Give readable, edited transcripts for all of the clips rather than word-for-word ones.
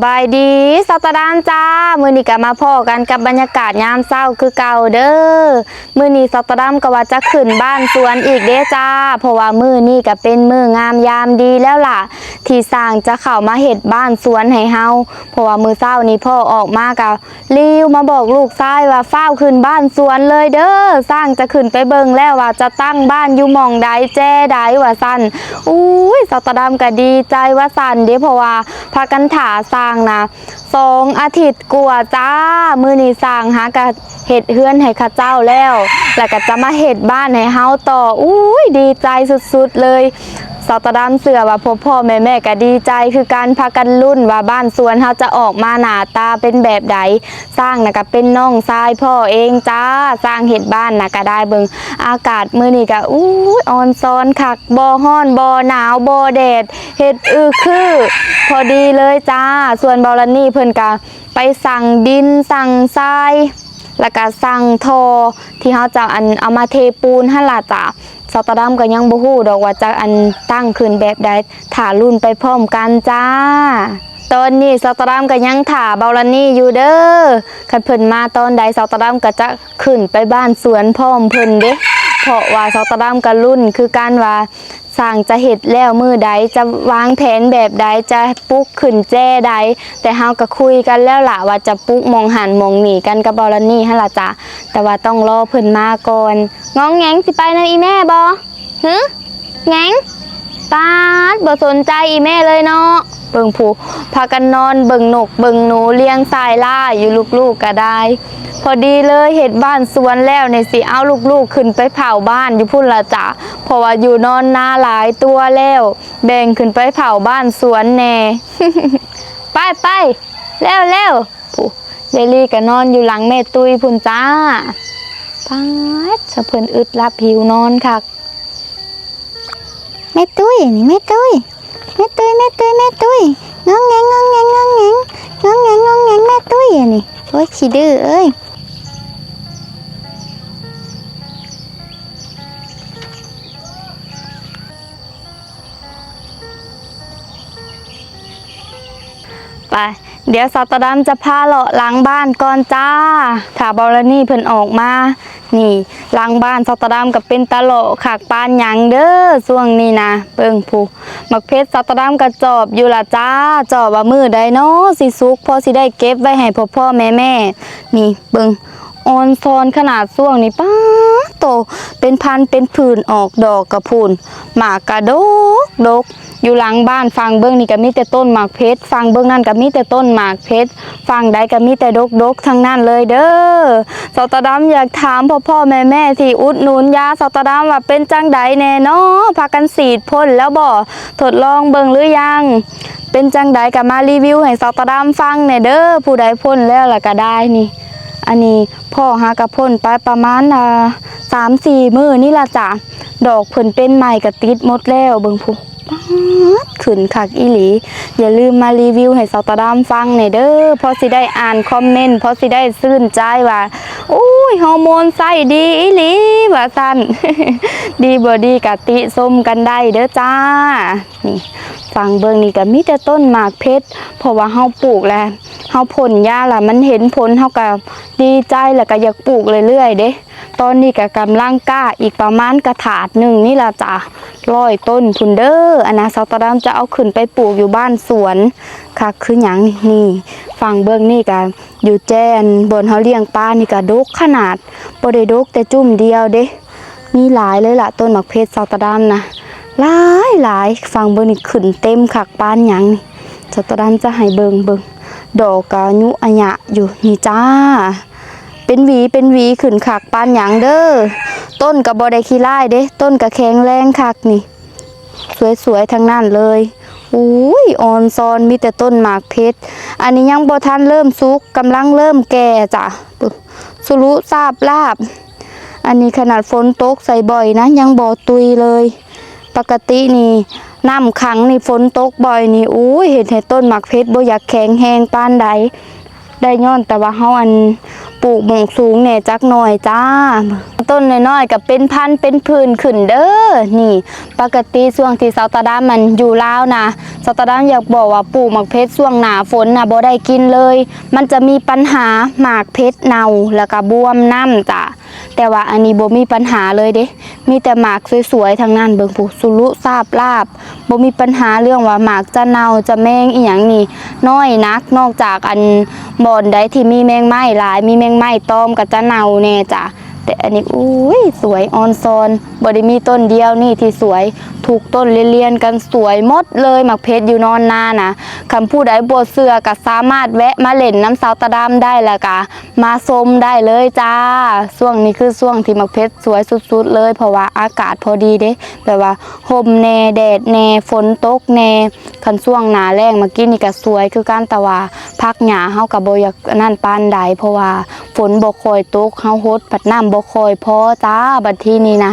บายดีสตาดามจ้ามื้อนี้ก็มาพอกันกับบรรยากาศยามเช้าคือเก่าเด้อมื้อนี้สตาดามก็ว่าจะขึ้นบ้านสวนอีกเด้จ้าเพราะว่ามื้อนี้ก็เป็นมื้องามยามดีแล้วล่ะที่สร้างจะเข้ามาเฮ็ดบ้านสวนให้เฮาเพราะว่ามื้อเช้านี้พ่อออกมาก็รีวมาบอกลูกชายว่าฟ้าวขึ้นบ้านสวนเลยเด้อสร้างจะขึ้นไปเบิ่งแล้วว่าจะตั้งบ้านอยู่หม่องใดแจ้ใดว่าซั่นอุ้ยสตาดามก็ดีใจว่าซั่นเด้เพราะว่าพากันถ่าสร้างนะ2 อาทิตย์กว่าจ้ามื้อนี้สร้างหากะเฮ็ดเฮือนให้ข้าเจ้าแล้วก็จะมาเฮ็ดบ้านให้เฮาต่ออุ้ยดีใจสุดๆเลยสตาดามเสือว่าพ่อแม่ก็ดีใจคือการพากันลุ้นว่าบ้านสวนเฮาจะออกมาหน้าตาเป็นแบบใดสร้างน่ะก็เป็นน้องชายพ่อเองจ้าสร้างเฮ็ดบ้านน่ะก็ได้เบิ่งอากาศมื้อนี้ก็อุ้ยออนซอนคักบ่ฮ้อนบ่หนาวบ่แดดเฮ็ดคือพอดีเลยจ้าส่วนบอลนี่เพิ่นก็ไปสั่งดินสั่งทรายแล้วก็สั่งทอที่เฮาจะเอามาเทปูนหั่นล่ะจ้าสตาดามก็ยังบ่ฮู้ดอกว่าจะตั้งขึ้นแบบใดถ่ารุ่นไปพร้อมกันจ้าตอนนี้สตาดามก็ยังถ่าบอลนี่อยู่เด้อคันเพิ่นมาตอนใดสตาดามก็จะขึ้นไปบ้านสวนพร้อมเพิ่นเด้เพราะว่าสตาดามก็รุ่นคือการว่าสร้างจะเฮ็ดแล้วมือใดจะวางแผนแบบใดจะปลุกขึ้นแจ้ใดแต่เฮาก็คุยกันแล้วล่ะว่าจะปลุกมองหันมองหนีกันกับบอลนี่หั่นล่ะจ้ะแต่ว่าต้องรอเพิ่นมาก่อนง้องแงงสิไปนำอีแม่บ่หึแงงปาดบ่สนใจอีแม่เลยเนาะเบิ่งผู้พากันนอนเบิ่งนกเบิ่งหนูเลี้ยงสายล่าอยู่ลูกๆก็ได้พอดีเลยเฮ็ดบ้านสวนแล้วเนี่ยสิเอาลูกๆขึ้นไปเผาบ้านอยู่พุ่นละจ้ะเพราะว่าอยู่นอนนาหลายตัวแล้วแบ่งขึ้นไปเผาบ้านสวนแน่ ไปแล้วผู้ยายลี่ก็นอนอยู่หลังแม่ตุ้ยพุ่นจ้าป๊าดสะเพิ่นอึดรับหิวนอนคักแม่ตุ้ยนี่แม่ตุ้ยงองแงงแม่ตุ้ยนี่โอ้ยขี้ดื้อเอ้ยไปเดี๋ยวสตาดามจะพาเลาะหลังบ้านก่อนจ้าถ้าบอลนี่เพิ่นออกมานี่หลังบ้านสตาดามกับเป็นตะโลขากปานหยังเด้อช่วงนี้นะเบิ่งผู้มักเพชรสตาดามกระจอบอยู่ละจ้าจอบว่ามือใดเนาะสิสุกพอสิได้เก็บไว้ให้พ่อแม่นี่เบิ่งออนซอนขนาดช่วงนี้ป้าโตเป็นพันเป็นผื่นออกดอกกระพูนหมากกระดกอยู่หลังบ้านฟังเบื้องนี่ก็มีแต่ต้นหมากเพชรฟังเบื้องนั่นก็มีแต่ต้นหมากเพชรฟังใดก็มีแต่ดกทั้งนั้นเลยเด้อสตาดามอยากถามพ่อแม่ที่อุดหนุนยาสตาดามว่าเป็นจังใดแน่เนาะพากันฉีดพ่นแล้วบ่ทดลองเบิ่งหรือยังเป็นจังใดก็มารีวิวให้สตาดามฟังแน่เด้อผู้ใดพ่นแล้วล่ะก็ได้นี่อันนี้พ่อหากระพ่นไปประมาณ3-4 มื้อนี่ล่ะจ้ะดอกเพิ่นเป็นใหม่ก็ติดหมดแล้วเบิ่งผู้ขึ้นคักอีหลีอย่าลืมมารีวิวให้สตาดามฟังหน่อยเด้อเพราะสิได้อ่านคอมเมนต์เพราะสิได้ชื่นใจว่าอุ้ยฮอร์โมนใส่ดีอีหลีว่าซั่น ดีบ่ดีกะติส้มกันได้เด้อจ้านี่ฟังเบิ่งนี่ก็มีแต่ต้นหมากเพชรเพราะว่าเฮาปลูกแล้วเฮาพ่นยาล่ะมันเห็นผลเฮาก็ดีใจแล้วก็อยากปลูกเรื่อยๆเด้ตอนนี้ก็กำลังกล้าอีกประมาณกระถาดหนึ่งนี่ล่ะจ้ะ100 ต้นพุ่นเด้ออันนะสตาดามจะเอาขึ้นไปปลูกอยู่บ้านสวนค่ะคือหยังนี่ฟังเบิ่งนี่ก็อยู่แจ้นบนเฮาเลี้ยงปลานี่ก็ดกขนาดบ่ได้ดกแต่จุ่มเดียวเด้มีหลายเลยล่ะต้นหมากเพชรสตาดามนะหลายฟังเบิ่งนี่ขึ้นเต็มคักปานหยังนี่สตาดามจะให้เบิ่งดอกกะยุอะยะอยู่นี่จ้าเป็นหวีขึ้นคักปานหยังเด้อต้นก็บ่ได้ขี้ร้ายเด้ต้นก็แข็งแรงคักนี่สวยๆทั้งนั้นเลยอุ้ยออนซอนมีแต่ต้นหมากเพชรอันนี้ยังบ่ทันเริ่มสุกกำลังเริ่มแก่จ้ะสุรุซาบลาบอันนี้ขนาดฝนตกใส่บ่อยนะยังบ่ตุยเลยปกตินี่น้ำขังนี่ฝนตกบ่อยนี่อุ้ยเห็นต้นหมากเพชรบ่อยากแข็งแห้งปานใด ได้ย้อนแต่ว่าเฮาอันปลูกหม่องสูงแหน่จักหน่อยจ้าต้นน้อยๆก็เป็นพันธุ์เป็นพื้นขึ้นเด้อนี่ปกติช่วงที่เซาตาดามมันอยู่ลาวนะเซาตาดามอยากบอกว่าปลูกหมากเพชรช่วงหน้าฝนน่ะบ่ได้กินเลยมันจะมีปัญหาหมากเพชรเน่าแล้วก็บวมน้ำจ้ะแต่ว่าอันนี้บ่มีปัญหาเลยเด้มีแต่หมากสวยๆทั้งนั้นเบิ่งผู้สุรุทราบลาบบ่มีปัญหาเรื่องว่าหมากจะเน่าจะแมงอีหยังนี่น้อยนักนอกจากอันบ่อนใดที่มีแมงไม้หลายมีแมงไม้ตอมก็จะเน่าแน่จ้ะแต่อันนี้อุ้ยสวยออนซอนบ่ได้มีต้นเดียวนี่ที่สวยถูกต้นเรียนๆกันสวยหมดเลยหมากเพชรอยู่นอนนานะคำพูดใดบ่เชื่อก็สามารถแวะมาเล่นน้ำสาวตาดำได้แล้วก็มาชมได้เลยจ้าช่วงนี้คือช่วงที่หมากเพชรสวยสุดๆเลยเพราะว่าอากาศพอดีเด้แบบว่าห่มแน่แดดแน่ฝนตกแน่คันช่วงหน้าแล้งเมื่อกี้นี่ก็สวยคือกันแต่ว่าพักหญ้าเฮาก็บ่อยากนั่นปานใดเพราะว่าฝนบ่ค่อยตกเฮาฮดปัดน้ำบ่ค่อยพอจ้าบัดทีนี้นะ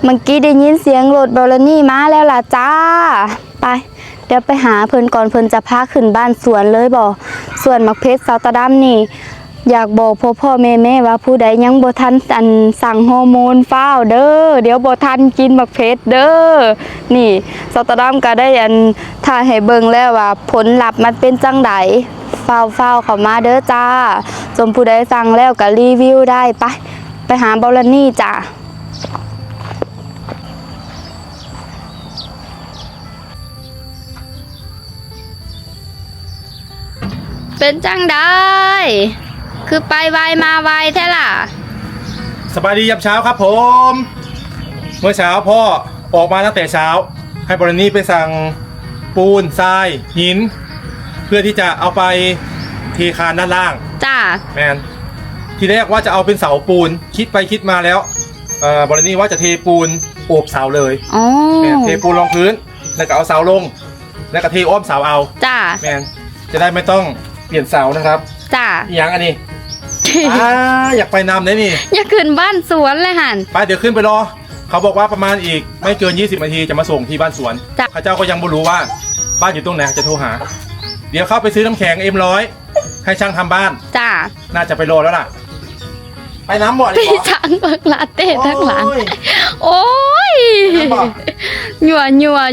เมื่อกี้ได้ยินเสียงรถบอลนี่มาแล้วล่ะจ้าไปเดี๋ยวไปหาเพิ่นก่อนเพิ่นจะพาขึ้นบ้านสวนเลยบ่ส่วนหมักเพชรสาวตาดำนี่อยากบอกพ่อแม่ว่าผู้ใดยังบ่ทันอันสั่งฮอร์โมนฟ้าวเด้อเดี๋ยวบ่ทันกินหมักเพชรเด้อนี่สาวตาดำก็ได้อันถ่ายให้เบิ่งแล้วว่าผลลัพธ์มันเป็นจังไดฟ้าวเข้ามาเด้อจ้าจนผู้ใดสั่งแล้วก็รีวิวได้ไปหาบอลนี่จ้าเป็นจังได้คือไปไวมาไวแท้ล่ะสบายดียามเช้าครับผม เมื่อเช้าพ่อออกมาตั้งแต่เช้าให้บริณีไปสั่งปูนทรายหินเพื่อที่จะเอาไปเทคานด้านล่างจ้าแมนทีแรกว่าจะเอาเป็นเสาปูนคิดไปคิดมาแล้วบริณีว่าจะเทปูนโอบเสาเลยแมนเทปูนรองพื้นแล้วก็เอาเสาลงแล้วก็เทอ้อมเสาเอาจ้าแมนจะได้ไม่ต้องเปลี่ยนเสานะครับจ้าอย่างอันนี้อยากไปนำเลยนี่อยากขึ้นบ้านสวนเลยหันไปเดี๋ยวขึ้นไปรอเขาบอกว่าประมาณอีกไม่เกิน20 นาทีจะมาส่งที่บ้านสวนข้าเจ้าก็ยังไม่รู้ว่าบ้านอยู่ตรงไหนจะโทรหาเดี๋ยวเข้าไปซื้อน้ำแข็งM100ให้ช่างทำบ้านจ้าน่าจะไปรอแล้วล่ะไปน้ำบ่อพี่ช่างเบิกลาเต้ทั้งหลังโอ้ยหยัว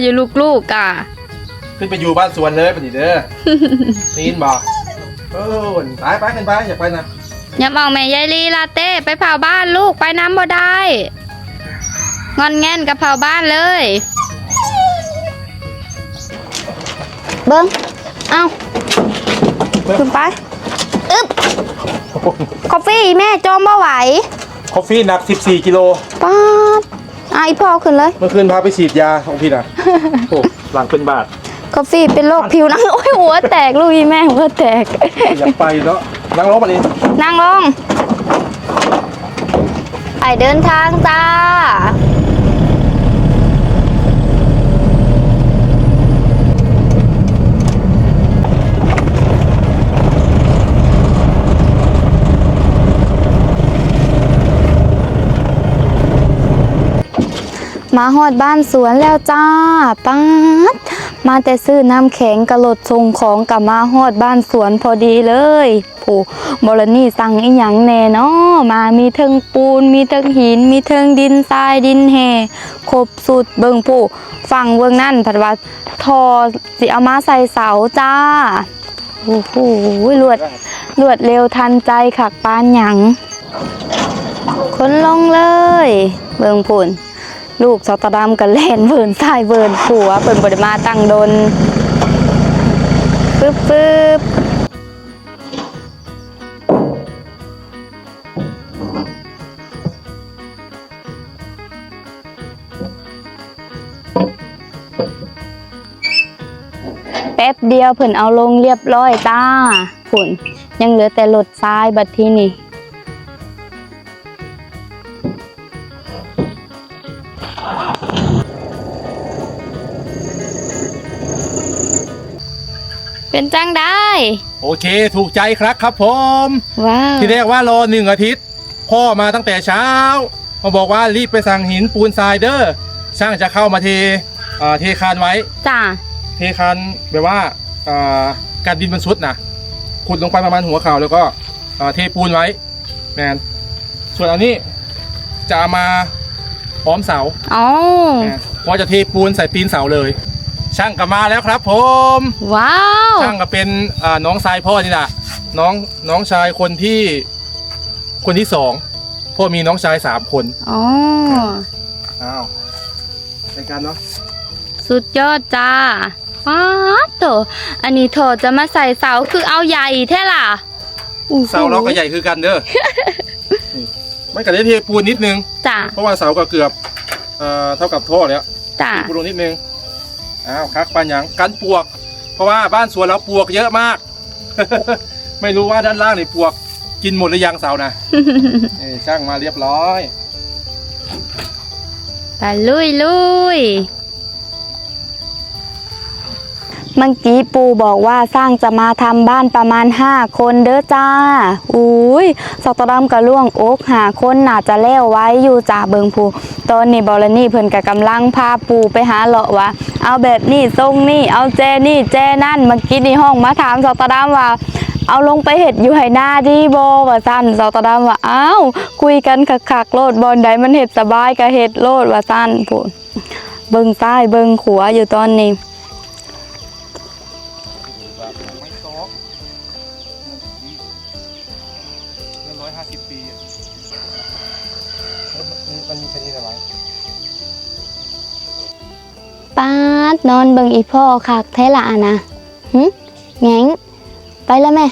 อยู่ลูกอ่ะขึ้นไปอยู่บ้านสวนเลยปฏิเด้อซีนบอกไปกันไปอยากไปนะอย่าเอาแม่ยายลีลาเต้ไปเผาบ้านลูกไปน้ำบ่ได้งอนแง่นกับเผาบ้านเลยเบิ้งเอาขึ้นไปอึ๊บกาแฟแม่จอมบ่ไหวกาแฟหนัก14 กิโลป๊าดอีพ่อขึ้นเลยเมื่อคืนพาไปฉีดยาของพี่นะโอ้หลังเป็นบาดกาแฟเป็นโรคผิวหนังโอ้ยหัวแตกลูกแม่หัวแตกอยากไปเนาะนั่งลงมาดินั่งลงไอเดินทางจ้ามาฮอดบ้านสวนแล้วจ้าป๊าดมาแต่ซื้อน้ำแข็งกระโดดส่งของกับมาฮอดบ้านสวนพอดีเลยผู้บรนี่สั่งอีหยังแน่เนาะมามีเทิงปูนมีเทิงหินมีเทิงดินทรายดินแห่ครบสุดเบิ่งผู้ฝั่งเบิ่งนั่นผัดว่าทอสิเอามาใส่เสาจ้าโอ้โหรวดเร็วทันใจขักปานหยังคนลงเลยเบิ่งพุ่น ลูกสตอดำก็แล่นเบิ่นซ้ายเบิ่นขวาเพิ่นบ่ได้มาตั้งดนปึ๊บแป๊บเดียวเพิ่นเอาลงเรียบร้อยจ้าฝุ่นยังเหลือแต่รถทรายบัดทีนี้เป็นจังได้ โอเคถูกใจครับผม ว้าว ทีแรกว่ารอ1 อาทิตย์ พ่อมาตั้งแต่เช้ามาบอกว่ารีบไปสั่งหินปูนทรายเด้อช่างจะเข้ามาเทคานไว้ จ้า เทคานแบบว่าการดินมันซุดนะขุดลงไปประมาณหัวเข่าแล้วก็เทปูนไว้แมนส่วนอันนี้จะเอามาพร้อมเสา อ๋อ พอจะเทปูนใส่ตีนเสาเลย ช่างกลับมาแล้วครับผม ว้าว ช่างก็เป็นน้องชายพ่อนี่แหละน้องชายคนที่2พ่อมีน้องชาย3 คน อ๋อ อ้าวในการเนาะ สุดยอดจ้าป๊าดโถอันนี้โถจะมาใส่เสาคือเอาใหญ่แท้ล่ะ เสาเราก็ใหญ่คือกันเด้อ นี่มันก็ได้เทปูนนิดนึง จ้า เพราะว่าเสาก็เกือบเท่ากับท่อแล้ว จ้า ปูนลงนิดนึงอ้าวคักปันหยังกันปวก เพราะว่าบ้านสวนเราปวกเยอะมาก ไม่รู้ว่าด้านล่างนี่ปวกกินหมดหรือยังเสานะ นี่ช่างมาเรียบร้อย ไปลุยเมื่อกี้ปูบอกว่าสร้างจะมาทำบ้านประมาณ5 คนเด้อจ้าอุ้ยสตอดำกระล่วงอก5 คนน่าจะแล้วไว้อยู่จ้าเบิงผูตอนนี้บอลนี่เพิ่นกำลังพาปูไปหาเลาะว่าเอาแบบนี้ทรงนี่เอาแจนี่แจนั่นเมื่อกี้ในห้องมาถามสตอดำว่าเอาลงไปเห็ดอยู่ไหหน้าดีบว่าสั้นสตอดำว่าอ้าวคุยกันคักๆโลดบอลใดมันเห็ดสบายก็เห็ดโลดว่าสั้นผูเบิงซ้ายเบิงขวาอยู่ตอนนี้ไม่ซอกเงิน150 ปีมันมีชนิดอะไร ป้าดนอนเบิงอีพ่อคักแท้ละอะนะแงงไปแล้วแม่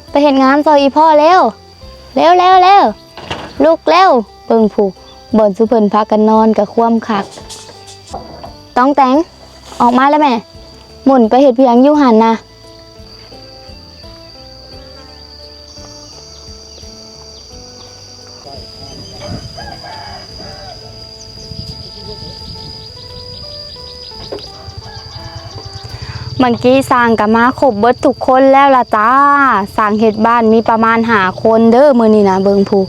ไปเห็นงานซอยอีพ่อเร็วลุกเร็วเบิงผูบ่นสุเพิ่นพากันนอนกับความคักต้องแต่งออกมาแล้วแม่หมุนไปเห็ดเพียงอยู่หันนะเมื่อกี้สร้างกับมาครบเบิดทุกคนแล้วล่ะจ้าสร้างเฮ็ดบ้านมีประมาณ5 คนเด้อมื้อนี้นะเบิงผู้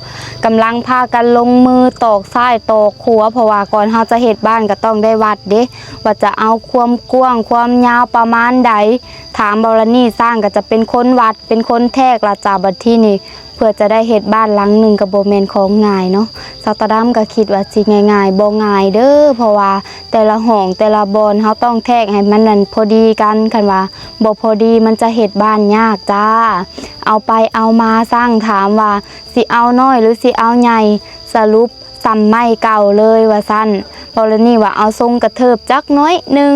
กำลังพากันลงมือตอกทรายตอกขัวเพราะว่าก่อนเฮาจะเฮ็ดบ้านก็ต้องได้วัดเด้ว่าจะเอาความกว้างความยาวประมาณใดถามบรนี่สร้างก็จะเป็นคนวัดเป็นคนแทกล่ะจ้าบัดที่นี่เพื่อจะได้เฮ็ดบ้านหลังหนึ่งก็บ่แม่นของง่ายเนาะสตอดำก็คิดว่าสิง่ายๆบ่ง่ายเด้อเพราะว่าแต่ละห้องแต่ละบอนเฮาต้องแทกให้มันนั่นพอดีกันคันว่าบ่พอดีมันจะเฮ็ดบ้านยากจ้าเอาไปเอามาสร้างถามว่าสิเอาน้อยหรือสิเอาใหญ่สรุปซ้ำไม่เก่าเลยว่าซั่นบรนี่ว่าเอาทรงกระเทิบจักน้อยนึง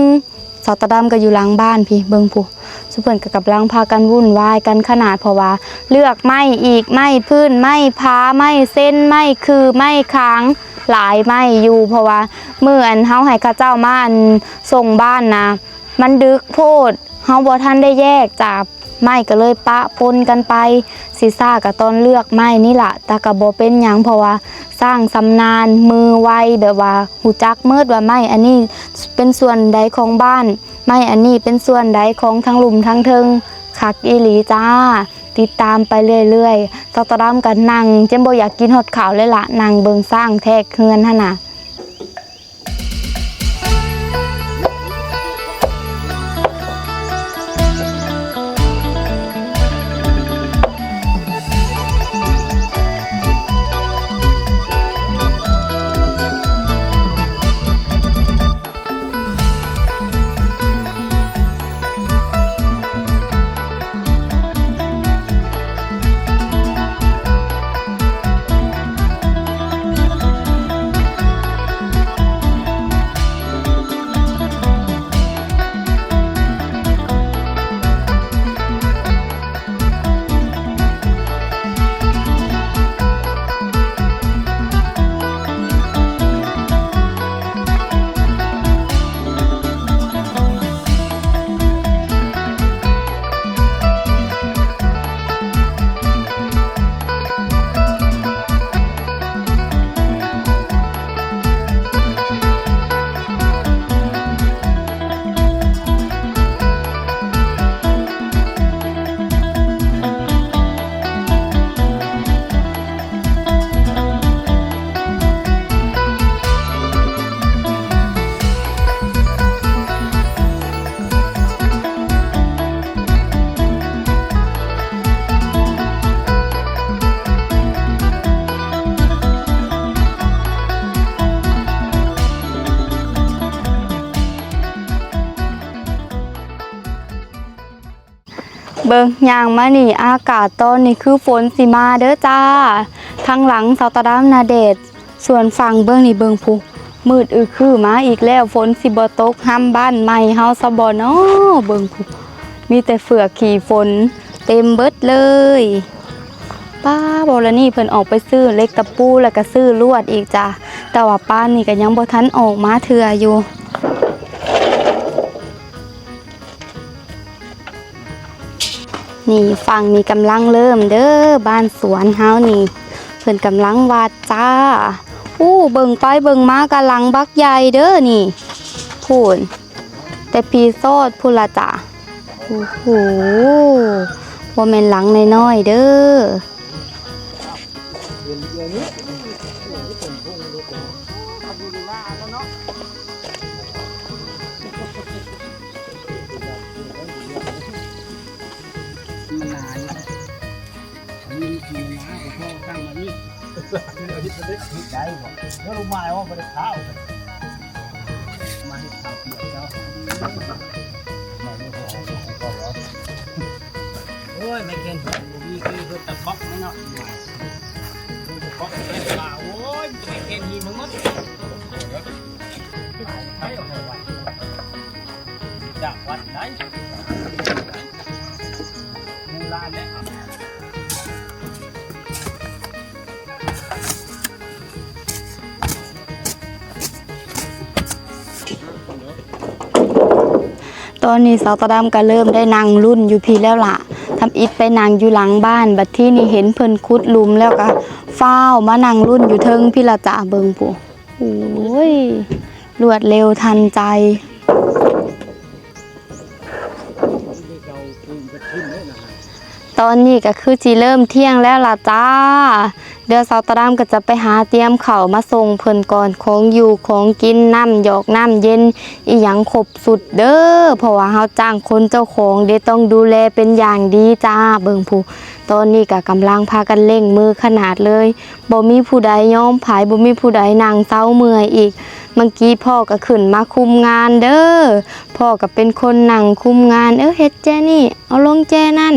สตอดำก็อยู่หลังบ้านพี่เบิ่งผู้สุเพิ่นก็กำลังพากันวุ่นวายกันขนาดเพราะว่าเลือกไม้อีกไม้พื้นไม้พาไม้เส้นไม้คือไม้ค้างหลายไม้อยู่เพราะว่ามื้ออันเฮาให้ข้าเจ้ามาอันส่งบ้านนะมันดึกโพดเฮาบ่ทันได้แยกจากไม้ก็เลยปะปนกันไปสิซ่าก็ตอนเลือกไม้นี่ล่ะแต่ก็บ่เป็นหยังเพราะว่าสร้างสำนาญมือไวแบบว่าหูจักมืดว่าไม้อันนี้เป็นส่วนใดของบ้านไม่อันนี้เป็นส่วนใดของทั้งหลุมทั้งเทิงคักอีหลีจ้าติดตามไปเรื่อยๆสตอดำกันนั่งเจมโบอยากกินหดข่าวเลยล่ะนั่งเบิงสร้างแทกเฮือนหั่นน่ะ เ เบิ่งย่างมานี่อากาศตอนนี้คือฝนสิมาเด้อจ้าทางหลังเสาตะดำนาเดชส่วนฝั่งเบิ่งนี่เบิ่งผู้มืดคือมาอีกแล้วฝนสิบ่ตกห้ำบ้านใหม่เฮาซะบ่เนาะเบิ่งผู้มีแต่เฟือกขี่ฝนเต็มเบิดเลยป้าบอลนี่เพิ่นออกไปซื้อเล็กตะปูแล้วก็ซื้อลวดอีกจ้ะแต่ว่าป้านี่ก็ยังบ่ทันออกมาเทื่ออยู่นี่ฝั่งนี้กำลังเริ่มเด้อบ้านสวนเฮานี่เพิ่นกำลังวาดจ้าเบิ่งไปเบิ่งมากำลังบักใหญ่เด้อนี่พูนแต่พีโซดพูนละจ้ะโอ้โหว่าแม่นหลังน้อยๆเด้อใจบอกแล้วรู้มาว่าไม่ได้ข้าวมาให้ข้าวเปียกเจ้าแม่ไม่พอโอ้ยไม่เกินมีคือตะก๊อกไม่เนาะตะก๊อกเป็นปลาโอ้ยไม่เกินยีมึงมั้งใช้เอาไว้จากวัดไหนมูลาเนี่ย ตอนนี้สาวตะดำก็เริ่มได้นั่งรุ่นอยู่พี่แล้วล่ะทำอิฐไปนั่งอยู่หลังบ้านบัดที่นี่เห็นเพิ่นขุดหลุมแล้วก็ฟ้าวมานั่งรุ่นอยู่เทิงพี่ละจ้าเบิงปู่โอ้ยรวดเร็วทันใจตอนนี้ก็คือจีเริ่มเที่ยงแล้วล่ะจ้าเดี๋ยวสาวตะดำก็จะไปหาเตรียมข้าวมาส่งเพิ่นก่อนของอยู่ของกินน้ำหยอกน้ำเย็นอีหยังครบสุดเด้อเพราะว่าเฮาจ้างคนเจ้าของเดี๋ยวต้องดูแลเป็นอย่างดีจ้าเบิ่งผู้ตอนนี้ก็กำลังพากันเร่งมือขนาดเลยบ่มีผู้ใดยอมผายบ่มีผู้ใดนั่งเศร้าเมื่อยอีกเมื่อกี้พ่อก็ขึ้นมาคุมงานเด้อพ่อก็เป็นคนนั่งคุมงานเฮ็ดแจนี่เอาลงแจนั่น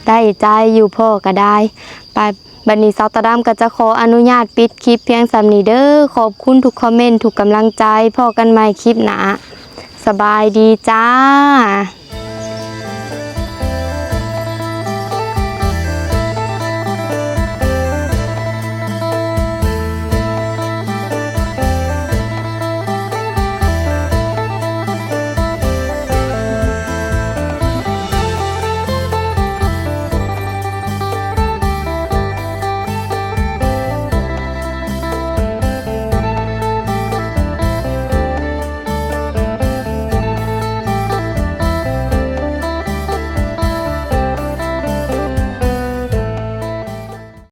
ได้ใจอยู่พ่อก็ได้ไปบัดนี้สาวตะดำก็จะขออนุญาตปิดคลิปเพียงสำนี้เด้อขอบคุณทุกคอมเมนต์ทุกกำลังใจพอกันใหม่คลิปหน้าสบายดีจ้า